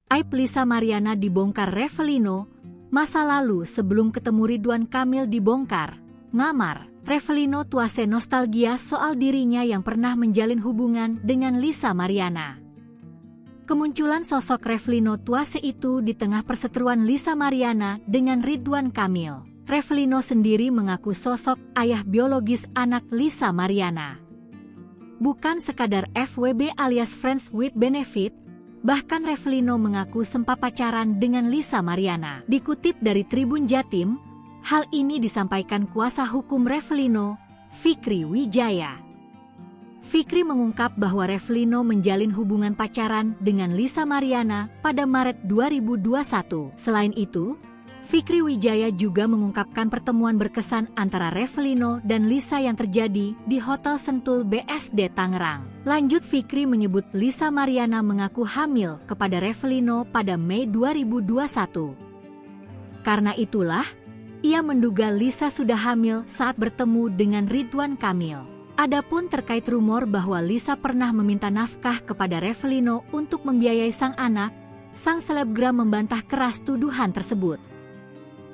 Aib Lisa Mariana dibongkar Revelino, masa lalu sebelum ketemu Ridwan Kamil dibongkar. Ngamar, Revelino tuase nostalgia soal dirinya yang pernah menjalin hubungan dengan Lisa Mariana. Kemunculan sosok Revelino tuase itu di tengah perseteruan Lisa Mariana dengan Ridwan Kamil. Revelino sendiri mengaku sosok ayah biologis anak Lisa Mariana. Bukan sekadar FWB alias Friends with Benefit, bahkan Revelino mengaku sempat pacaran dengan Lisa Mariana. Dikutip dari Tribun Jatim, hal ini disampaikan kuasa hukum Revelino, Fikri Wijaya. Fikri mengungkap bahwa Revelino menjalin hubungan pacaran dengan Lisa Mariana pada Maret 2021. Selain itu, Fikri Wijaya juga mengungkapkan pertemuan berkesan antara Revelino dan Lisa yang terjadi di Hotel Sentul BSD Tangerang. Lanjut, Fikri menyebut Lisa Mariana mengaku hamil kepada Revelino pada Mei 2021. Karena itulah, ia menduga Lisa sudah hamil saat bertemu dengan Ridwan Kamil. Adapun terkait rumor bahwa Lisa pernah meminta nafkah kepada Revelino untuk membiayai sang anak, sang selebgram membantah keras tuduhan tersebut.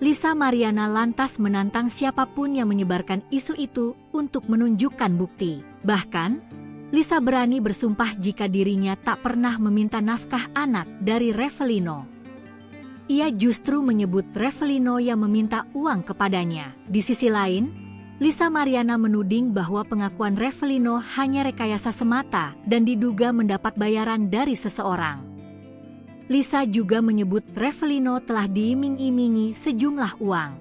Lisa Mariana lantas menantang siapapun yang menyebarkan isu itu untuk menunjukkan bukti. Bahkan, Lisa berani bersumpah jika dirinya tak pernah meminta nafkah anak dari Revelino. Ia justru menyebut Revelino yang meminta uang kepadanya. Di sisi lain, Lisa Mariana menuding bahwa pengakuan Revelino hanya rekayasa semata dan diduga mendapat bayaran dari seseorang. Lisa juga menyebut Revelino telah diiming-imingi sejumlah uang.